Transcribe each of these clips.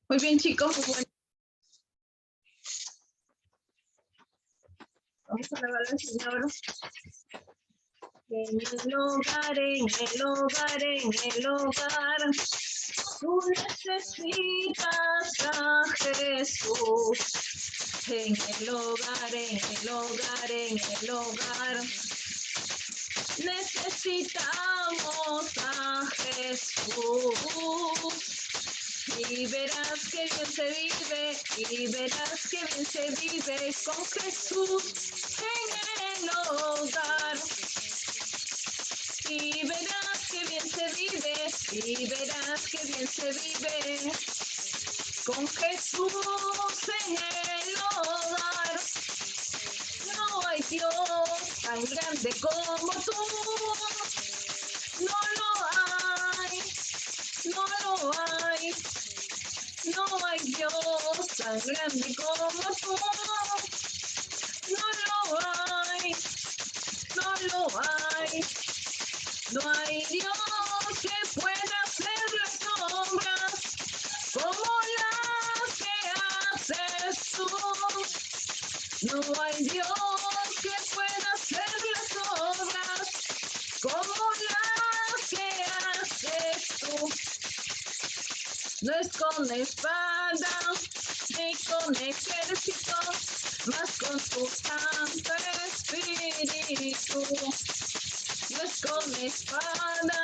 Muy bien, chicos. Vamos a alabar al Señor. En el hogar, en el hogar, en el hogar, tú necesitas a Jesús. En el hogar, en el hogar, en el hogar, necesitamos a Jesús. Y verás que bien se vive, y verás que bien se vive con Jesús en el hogar. Y verás que bien se vive, y verás que bien se vive con Jesús en el hogar. No hay Dios tan grande como tú, no lo hay, no lo hay. No hay Dios tan grande como tú, no lo hay, no lo hay. No hay Dios que pueda hacer las obras como las que haces tú. No hay Dios que pueda hacer las obras como las que haces tú. No es con espada ni con ejército, mas con tu Santo Espíritu. No es con espada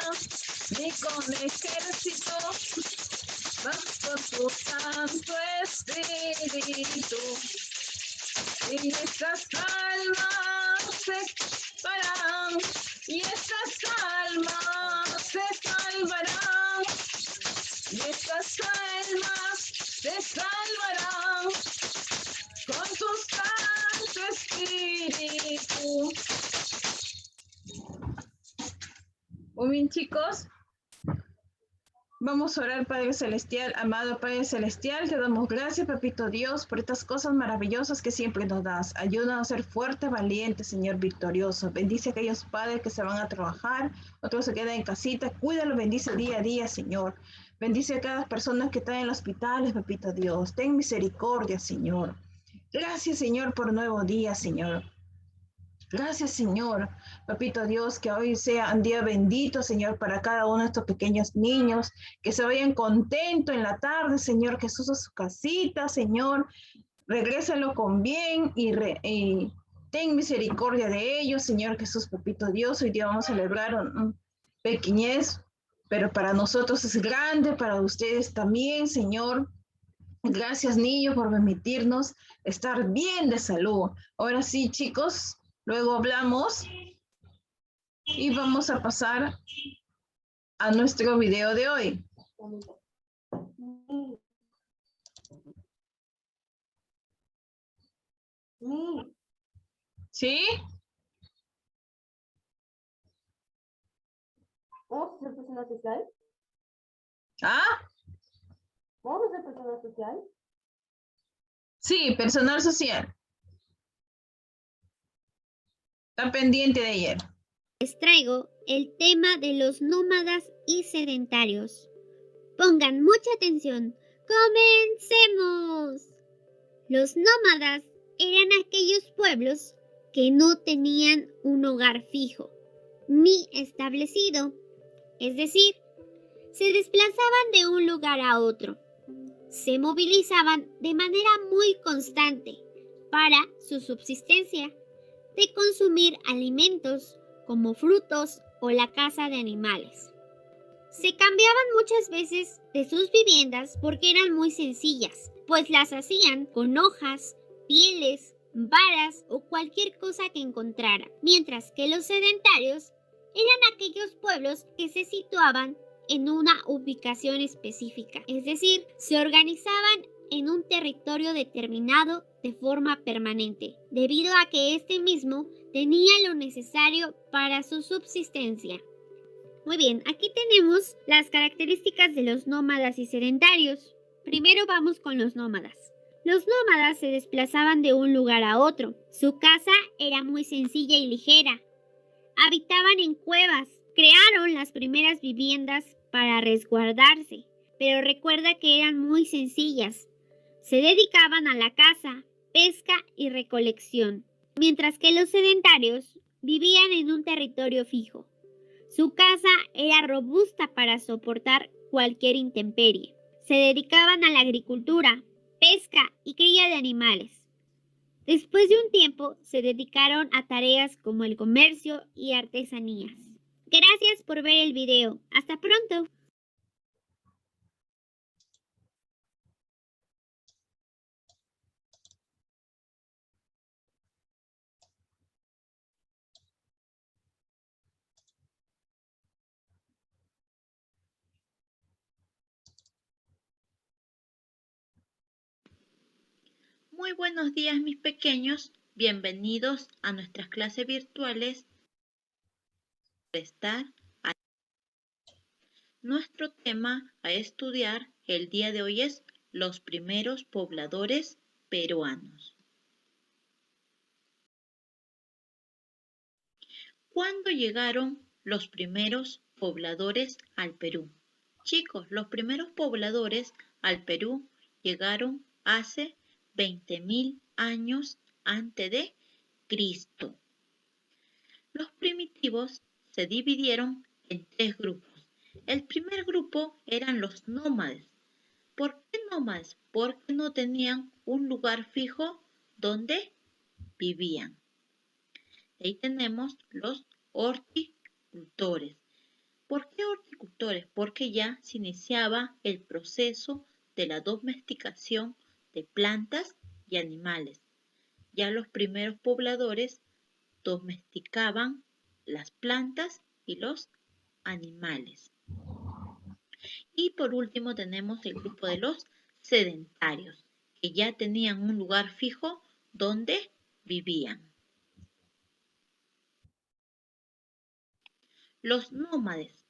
ni con ejército, mas con tu Santo Espíritu. Y estas almas se salvarán, y estas almas se salvarán. Y estas almas se salvarán con tu Santo Espíritu. Muy bien, chicos. Vamos a orar, Padre Celestial, amado Padre Celestial, te damos gracias, Papito Dios, por estas cosas maravillosas que siempre nos das. Ayúdanos a ser fuertes, valientes, Señor victorioso. Bendice a aquellos padres que se van a trabajar, otros se quedan en casita. Cuídalo, bendice día a día, Señor. Bendice a cada persona que está en los hospitales, Papito Dios. Ten misericordia, Señor. Gracias, Señor, por un nuevo día, Señor. Gracias, Señor. Papito Dios, que hoy sea un día bendito, Señor, para cada uno de estos pequeños niños, que se vayan contentos en la tarde, Señor Jesús, a su casita, Señor. Regrésalo con bien y ten misericordia de ellos, Señor Jesús, Papito Dios. Hoy día vamos a celebrar un pequeñez, pero para nosotros es grande, para ustedes también, Señor. Gracias, niños, por permitirnos estar bien de salud. Ahora sí, chicos, luego hablamos y vamos a pasar a nuestro video de hoy. ¿Sí? ¿Vamos a ser persona social? ¿Ah? ¿Vamos a ser persona social? Sí, personal social. Está pendiente de ayer. Les traigo el tema de los nómadas y sedentarios. Pongan mucha atención. ¡Comencemos! Los nómadas eran aquellos pueblos que no tenían un hogar fijo ni establecido, es decir, se desplazaban de un lugar a otro. Se movilizaban de manera muy constante para su subsistencia, de consumir alimentos como frutos o la caza de animales. Se cambiaban muchas veces de sus viviendas porque eran muy sencillas, pues las hacían con hojas, pieles, varas o cualquier cosa que encontraran, mientras que los sedentarios eran aquellos pueblos que se situaban en una ubicación específica, es decir, se organizaban en un territorio determinado de forma permanente, debido a que este mismo tenía lo necesario para su subsistencia. Muy bien, aquí tenemos las características de los nómadas y sedentarios. Primero vamos con los nómadas. Los nómadas se desplazaban de un lugar a otro. Su casa era muy sencilla y ligera. Habitaban en cuevas. Crearon las primeras viviendas para resguardarse. pero recuerda que eran muy sencillas. Se dedicaban a la caza, pesca y recolección, mientras que los sedentarios vivían en un territorio fijo. Su casa era robusta para soportar cualquier intemperie. Se dedicaban a la agricultura, pesca y cría de animales. Después de un tiempo, se dedicaron a tareas como el comercio y artesanías. Gracias por ver el video. Hasta pronto. Muy buenos días, mis pequeños. Bienvenidos a nuestras clases virtuales. Nuestro tema a estudiar el día de hoy es los primeros pobladores peruanos. ¿Cuándo llegaron los primeros pobladores al Perú? Chicos, los primeros pobladores al Perú llegaron hace 20.000 años antes de Cristo. Los primitivos se dividieron en 3 grupos. El primer grupo eran los nómades. ¿Por qué nómades? Porque no tenían un lugar fijo donde vivían. Ahí tenemos los horticultores. ¿Por qué horticultores? Porque ya se iniciaba el proceso de la domesticación de plantas y animales. Ya los primeros pobladores domesticaban las plantas y los animales. Y por último tenemos el grupo de los sedentarios, que ya tenían un lugar fijo donde vivían. Los nómades.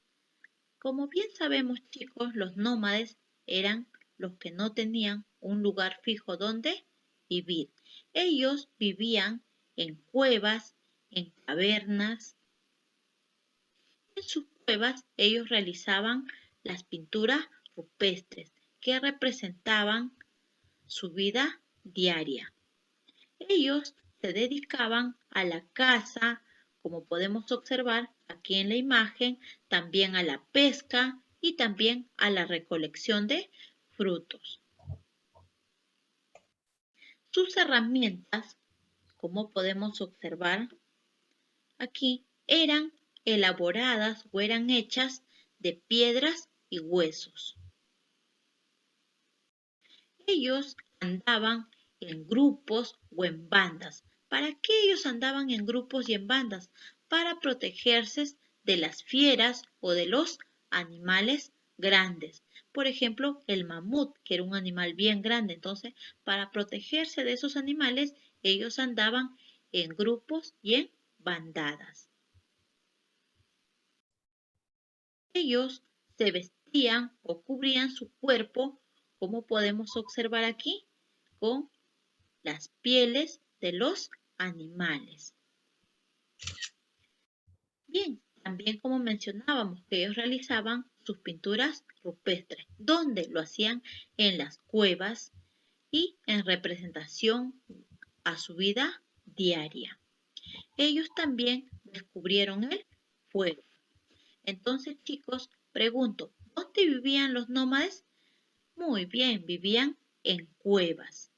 Como bien sabemos, chicos, los nómades eran los que no tenían un lugar fijo donde vivir. Ellos vivían en cuevas, en cavernas. En sus cuevas ellos realizaban las pinturas rupestres que representaban su vida diaria. Ellos se dedicaban a la caza, como podemos observar aquí en la imagen, también a la pesca y también a la recolección de frutos. Sus herramientas, como podemos observar aquí, eran elaboradas o eran hechas de piedras y huesos. Ellos andaban en grupos o en bandas. ¿Para qué ellos andaban en grupos y en bandas? Para protegerse de las fieras o de los animales grandes. Por ejemplo, el mamut, que era un animal bien grande. Entonces, para protegerse de esos animales, ellos andaban en grupos y en bandadas. Ellos se vestían o cubrían su cuerpo, como podemos observar aquí, con las pieles de los animales. Bien, también como mencionábamos que ellos realizaban sus pinturas rupestres, donde lo hacían en las cuevas y en representación a su vida diaria. Ellos también descubrieron el fuego. Entonces, chicos, pregunto, ¿dónde vivían los nómades? Muy bien, vivían en cuevas.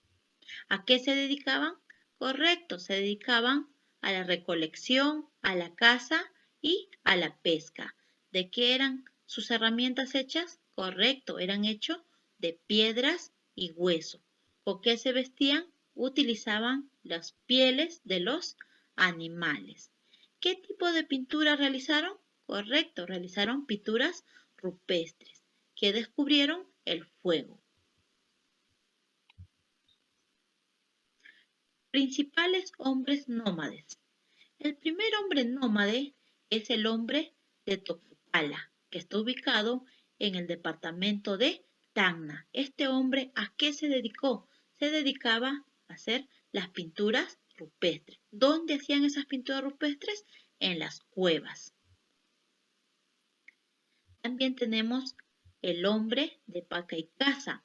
¿A qué se dedicaban? Correcto, se dedicaban a la recolección, a la caza y a la pesca. ¿De qué eran sus herramientas hechas? Correcto, eran hechos de piedras y hueso. ¿Con qué se vestían? Utilizaban las pieles de los animales. ¿Qué tipo de pintura realizaron? Correcto, realizaron pinturas rupestres que descubrieron el fuego. Principales hombres nómades. El primer hombre nómade es el hombre de Toquepala, que está ubicado en el departamento de Tacna. Este hombre, ¿a qué se dedicó? Se dedicaba a hacer las pinturas rupestres. ¿Dónde hacían esas pinturas rupestres? En las cuevas. También tenemos el hombre de Pacaycasa.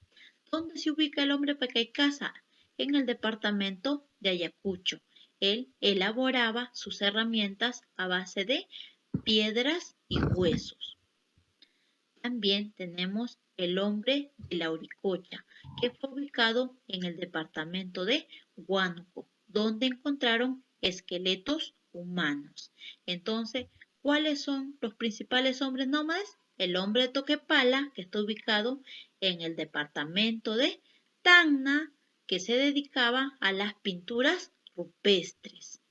¿Dónde se ubica el hombre de Pacaycasa? En el departamento de Ayacucho. Él elaboraba sus herramientas a base de piedras y huesos. También tenemos el hombre de Lauricocha, que fue ubicado en el departamento de Huánuco, donde encontraron esqueletos humanos. Entonces, ¿cuáles son los principales hombres nómades? El hombre de Toquepala, que está ubicado en el departamento de Tacna, que se dedicaba a las pinturas rupestres.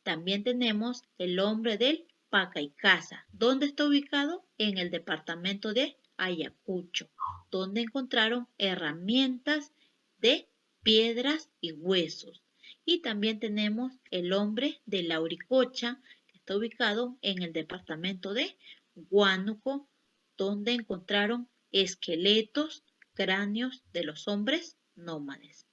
También tenemos el hombre del Pacaycasa. ¿Dónde está ubicado? En el departamento de Ayacucho, donde encontraron herramientas de piedras y huesos. Y también tenemos el hombre de Lauricocha, que está ubicado en el departamento de Huánuco, donde encontraron esqueletos, cráneos de los hombres nómades.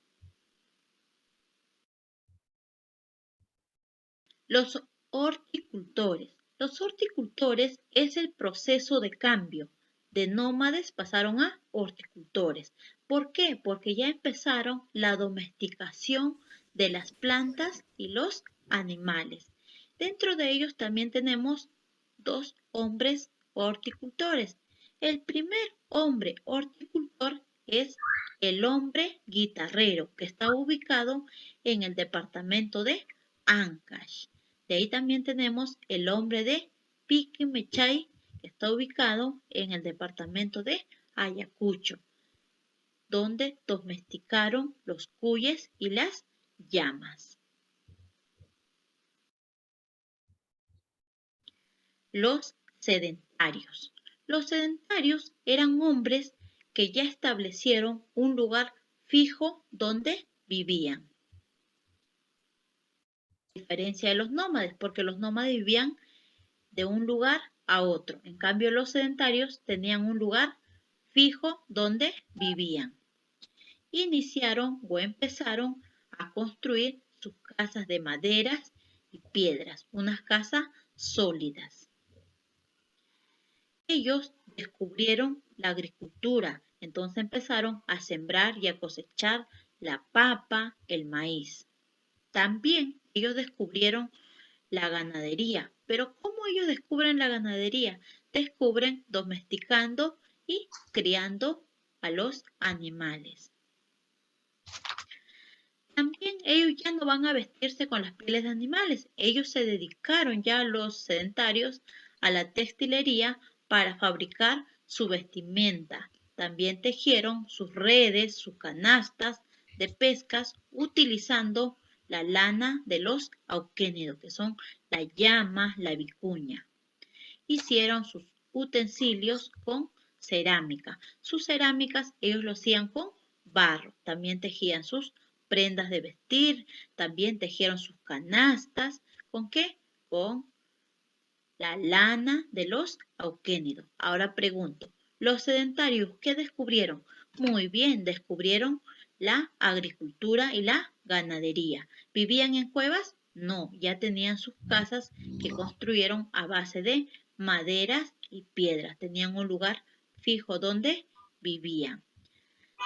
Los horticultores. Los horticultores es el proceso de cambio. De nómades pasaron a horticultores. ¿Por qué? Porque ya empezaron la domesticación de las plantas y los animales. Dentro de ellos también tenemos dos hombres horticultores. El primer hombre horticultor es el hombre guitarrero, que está ubicado en el departamento de Ancash. De ahí también tenemos el hombre de Piquimechay, que está ubicado en el departamento de Ayacucho, donde domesticaron los cuyes y las llamas. Los sedentarios. Los sedentarios eran hombres que ya establecieron un lugar fijo donde vivían. A diferencia de los nómades, porque los nómades vivían de un lugar a otro. En cambio, los sedentarios tenían un lugar fijo donde vivían. Iniciaron o empezaron a construir sus casas de maderas y piedras, unas casas sólidas. Ellos descubrieron la agricultura, entonces empezaron a sembrar y a cosechar la papa, el maíz. También ellos descubrieron la ganadería. Pero ¿cómo ellos descubren la ganadería? Descubren domesticando y criando a los animales. También ellos ya no van a vestirse con las pieles de animales. Ellos se dedicaron ya, los sedentarios, a la textilería para fabricar su vestimenta. También tejieron sus redes, sus canastas de pescas utilizando la lana de los auquénidos, que son la llama, la vicuña. Hicieron sus utensilios con cerámica. Sus cerámicas ellos lo hacían con barro. También tejían sus prendas de vestir, también tejieron sus canastas. ¿Con qué? Con la lana de los auquénidos. Ahora pregunto, ¿los sedentarios qué descubrieron? Muy bien, descubrieron la agricultura y la ganadería. ¿Vivían en cuevas? No, ya tenían sus casas que construyeron a base de maderas y piedras. Tenían un lugar fijo donde vivían.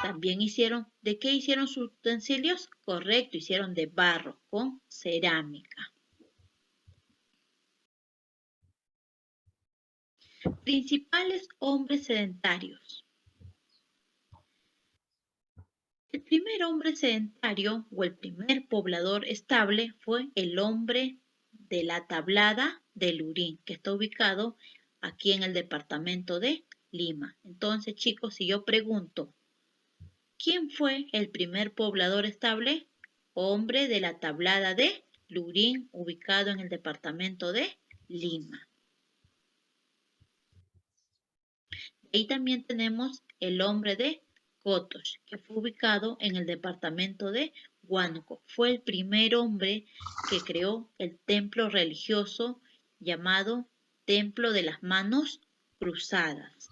También hicieron, ¿de qué hicieron sus utensilios? Correcto, hicieron de barro con cerámica. Principales hombres sedentarios. El primer hombre sedentario o el primer poblador estable fue el hombre de la Tablada de Lurín, que está ubicado aquí en el departamento de Lima. Entonces, chicos, si yo pregunto, ¿quién fue el primer poblador estable? Hombre de la Tablada de Lurín, ubicado en el departamento de Lima. Ahí también tenemos el hombre de Cotos, que fue ubicado en el departamento de Huánuco. Fue el primer hombre que creó el templo religioso llamado Templo de las Manos Cruzadas.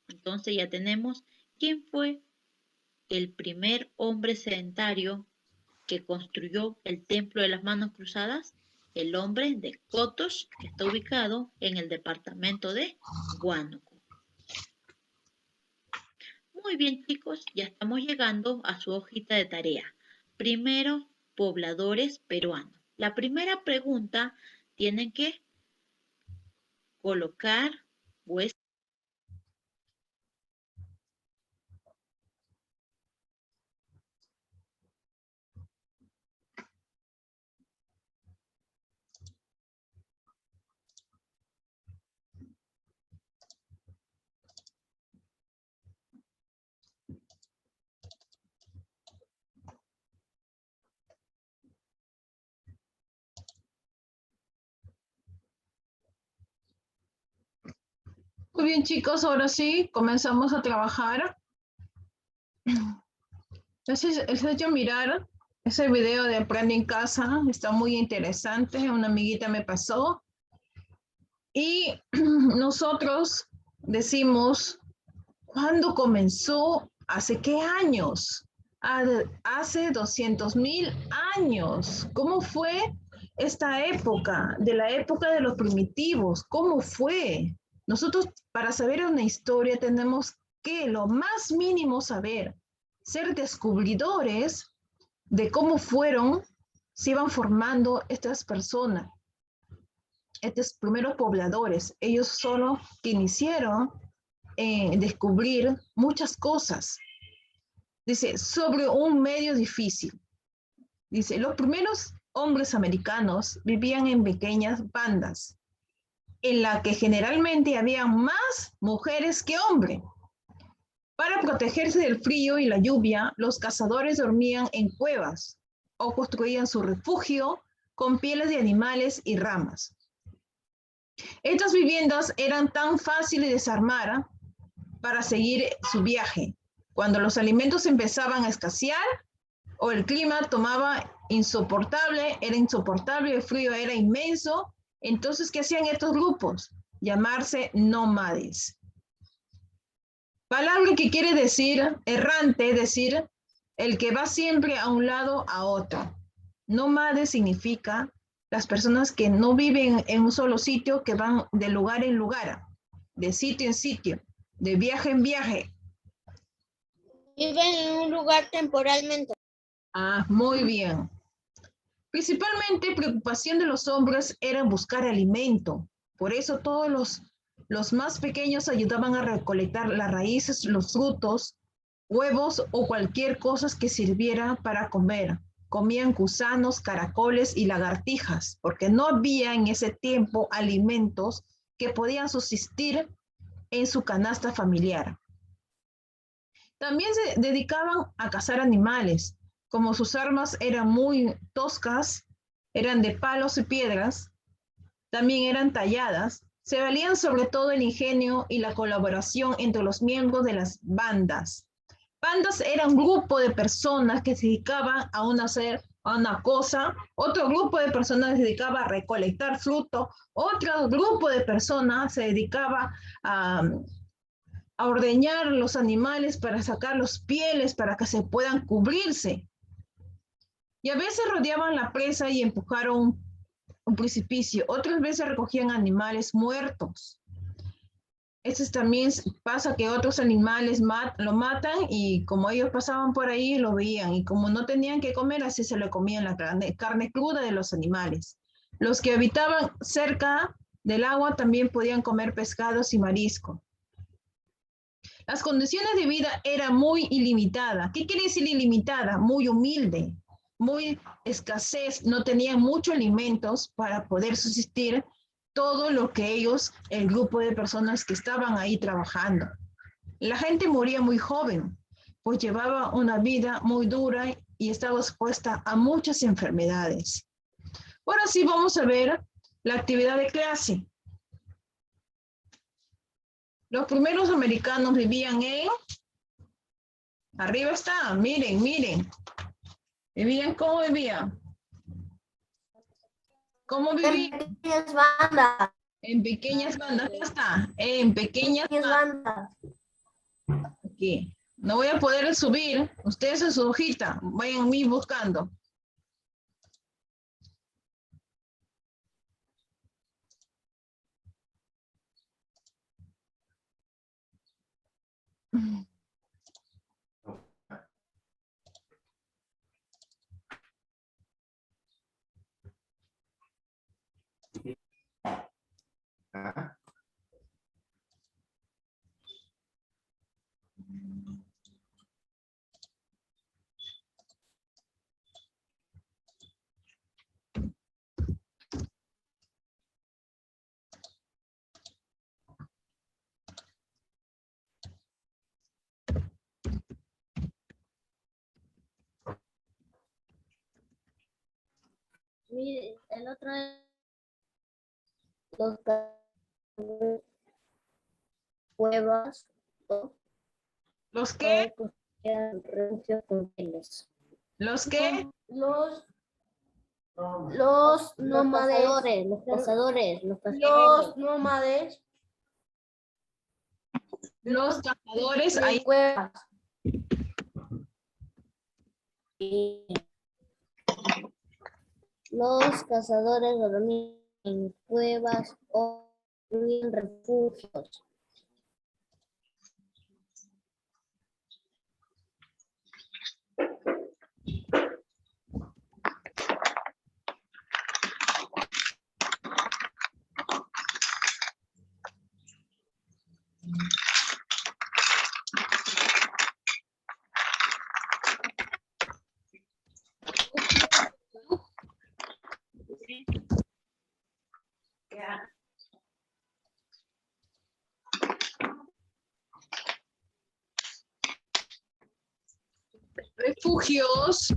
Entonces ya tenemos quién fue el primer hombre sedentario que construyó el Templo de las Manos Cruzadas. El hombre de Cotos, que está ubicado en el departamento de Huánuco. Muy bien, chicos, ya estamos llegando a su hojita de tarea. Primeros pobladores peruanos. La primera pregunta tienen que colocar vuestra. Muy bien, chicos, ahora sí, comenzamos a trabajar. Les he hecho mirar ese video de Aprende en Casa, está muy interesante, una amiguita me pasó. Y nosotros decimos, ¿cuándo comenzó? ¿Hace qué años? Hace 200.000 años. ¿Cómo fue esta época, de la época de los primitivos? ¿Cómo fue? Nosotros para saber una historia tenemos que lo más mínimo saber, ser descubridores de cómo fueron, se iban formando estas personas, estos primeros pobladores. Ellos solo que iniciaron descubrir muchas cosas. Dice, sobre un medio difícil. Dice, los primeros hombres americanos vivían en pequeñas bandas, en la que generalmente había más mujeres que hombres. Para protegerse del frío y la lluvia, los cazadores dormían en cuevas o construían su refugio con pieles de animales y ramas. Estas viviendas eran tan fáciles de desarmar para seguir su viaje. Cuando los alimentos empezaban a escasear o el clima tomaba insoportable, era insoportable, el frío era inmenso, entonces, ¿qué hacían estos grupos? Llamarse nómades. Palabra que quiere decir errante, es decir, el que va siempre a un lado a otro. Nómade significa las personas que no viven en un solo sitio, que van de lugar en lugar, de sitio en sitio, de viaje en viaje. Viven en un lugar temporalmente. Ah, muy bien. Principalmente preocupación de los hombres era buscar alimento. Por eso todos los más pequeños ayudaban a recolectar las raíces, los frutos, huevos o cualquier cosa que sirviera para comer. Comían gusanos, caracoles y lagartijas, porque no había en ese tiempo alimentos que podían subsistir en su canasta familiar. También se dedicaban a cazar animales. Como sus armas eran muy toscas, eran de palos y piedras, también eran talladas, se valían sobre todo el ingenio y la colaboración entre los miembros de las bandas. Bandas era un grupo de personas que se dedicaban a una cosa, otro grupo de personas se dedicaba a recolectar fruto, otro grupo de personas se dedicaba a ordeñar los animales para sacar los pieles para que se puedan cubrirse. Y a veces rodeaban la presa y empujaron un precipicio. Otras veces recogían animales muertos. También pasa que otros animales lo matan y como ellos pasaban por ahí lo veían y como no tenían que comer, así se le comían la carne cruda de los animales. Los que habitaban cerca del agua también podían comer pescados y marisco. Las condiciones de vida eran muy ilimitadas. ¿Qué quiere decir ilimitada? Muy humilde, muy escasez, no tenían muchos alimentos para poder subsistir todo lo que ellos, el grupo de personas que estaban ahí trabajando. La gente moría muy joven, pues llevaba una vida muy dura y estaba expuesta a muchas enfermedades. Ahora sí vamos a ver la actividad de clase. Los primeros americanos vivían arriba está, miren, miren. ¿Vivían cómo vivían? ¿Cómo vivían? En pequeñas bandas. En pequeñas bandas, ya está. En pequeñas bandas. Aquí. No voy a poder subir. Ustedes en su hojita, vayan a mí buscando. el otro es los cazadores, cuevas o ¿Los qué? construían refugios con pieles. ¿Los qué? Los nómades, los cazadores, los nómades Los cazadores, ahí. cuevas. Y los cazadores dormían en cuevas o en refugios. Refugios.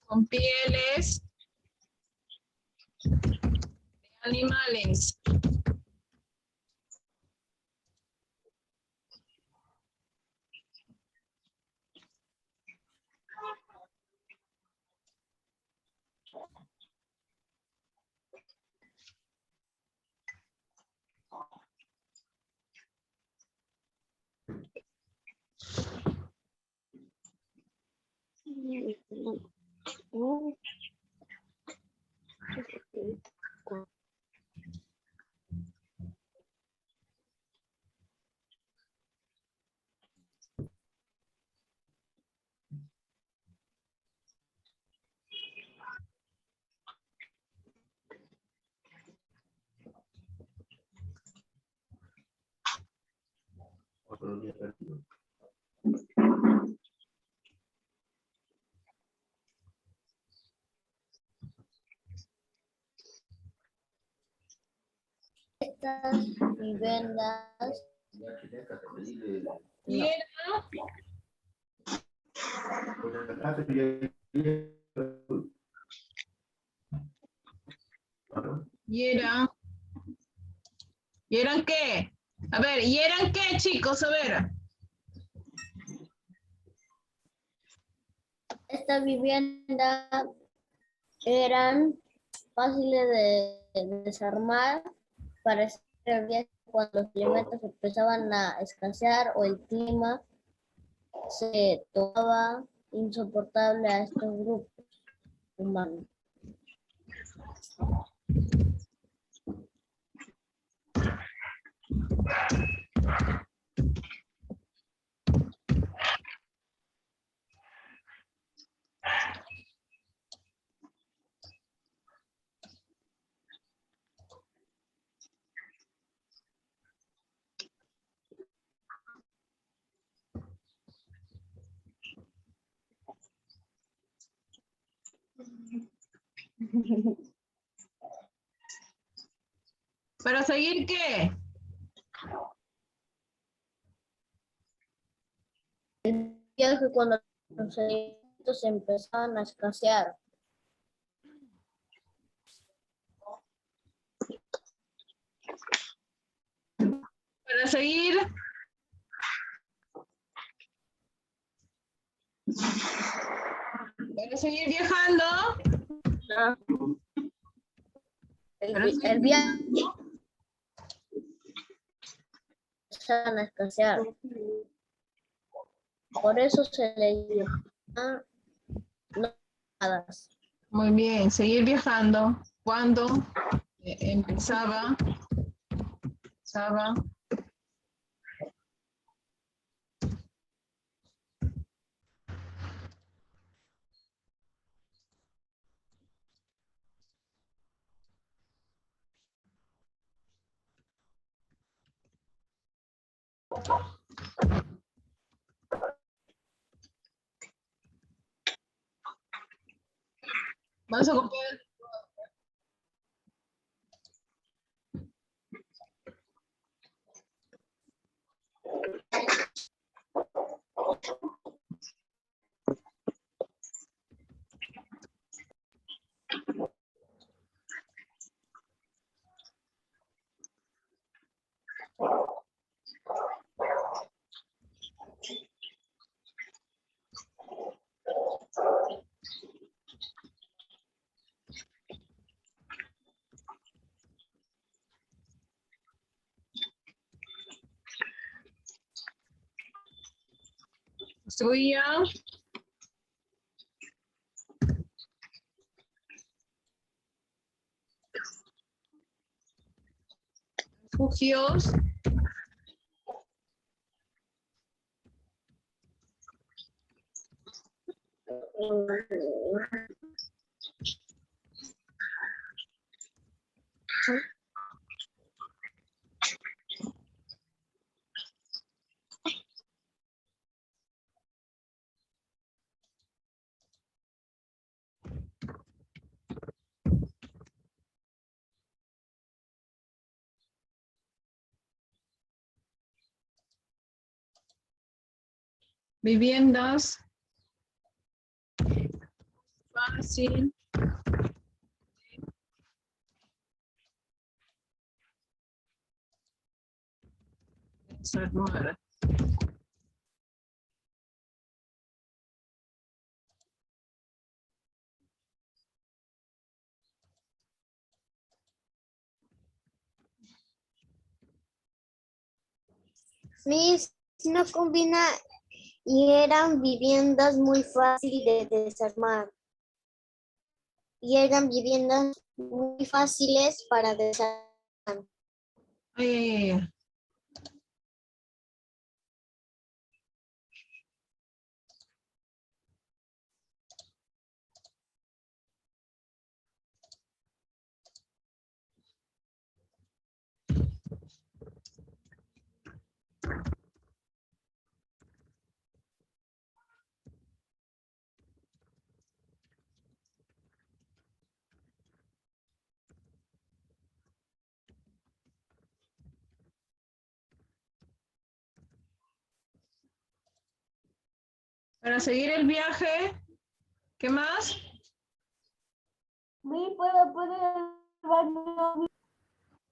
Con pieles de animales. Estas viviendas Y era, y era, ¿y eran qué? A ver, ¿y eran qué, chicos? A ver. Estas viviendas eran fáciles de desarmar para hacer el viaje cuando los alimentos empezaban a escasear o el clima se tornaba insoportable a estos grupos humanos. ¿Para seguir qué? El viaje cuando los alimentos empezaban a escasear. Para seguir. Para seguir viajando. El viaje empezaban a escasear. Por eso se le llama nómadas. Muy bien, seguir viajando. ¿Cuándo empezaba? Vamos a copiar. construían refugios viviendas fácil desarmar. Miss, no combina y eran viviendas muy fáciles de desarmar. Y eran viviendas muy fáciles para desarmar. Ay, ay, ay. Para seguir el viaje, ¿qué más?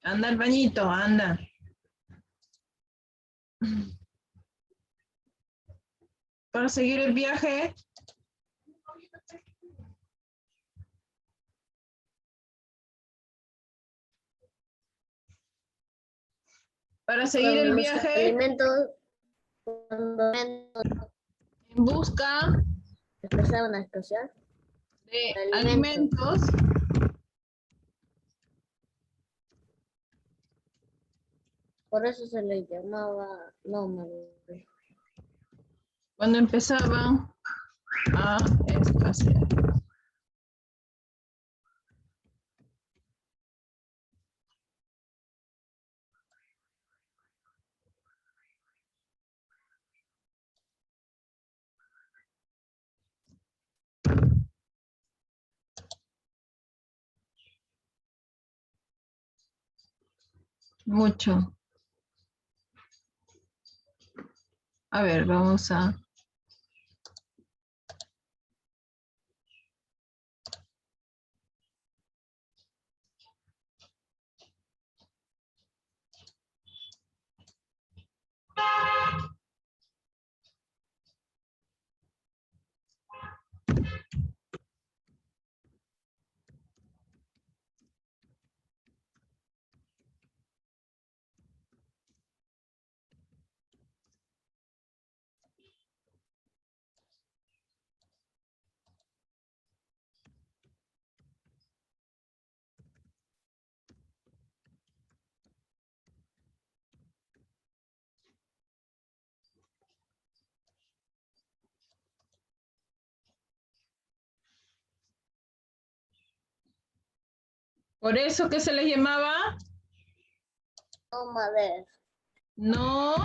Anda al bañito, anda. Para seguir el viaje, para seguir el Con los viaje alimentos, cuando en busca empezaban a escasear de alimentos. alimentos, Por eso se le llamaba nómade. cuando empezaban a escasear. Mucho. A ver, vamos a... Por eso que se les llamaba Nómades. no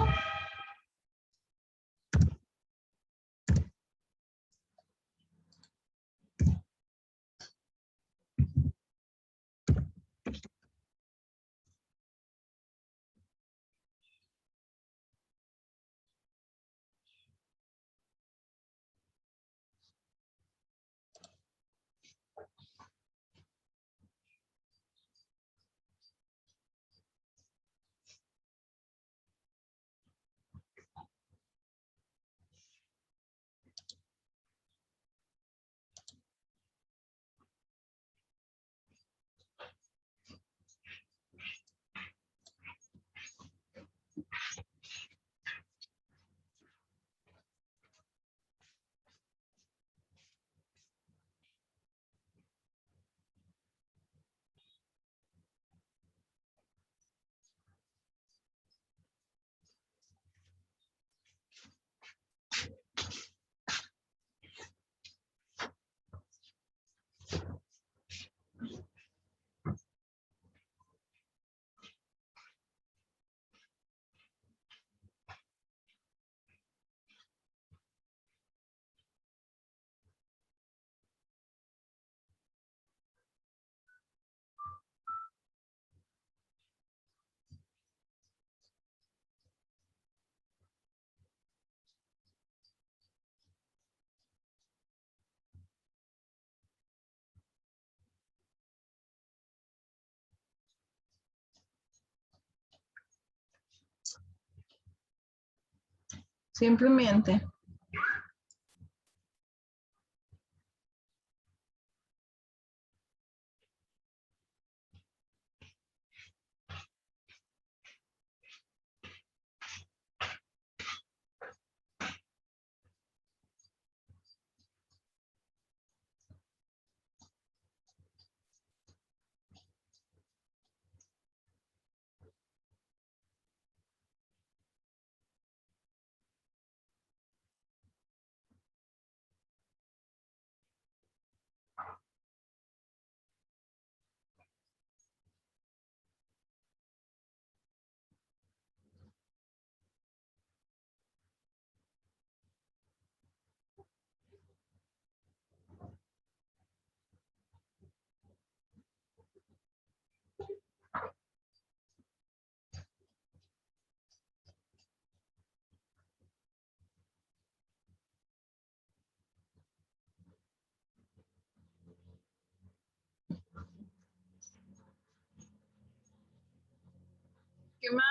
Simplemente. ¿Qué más?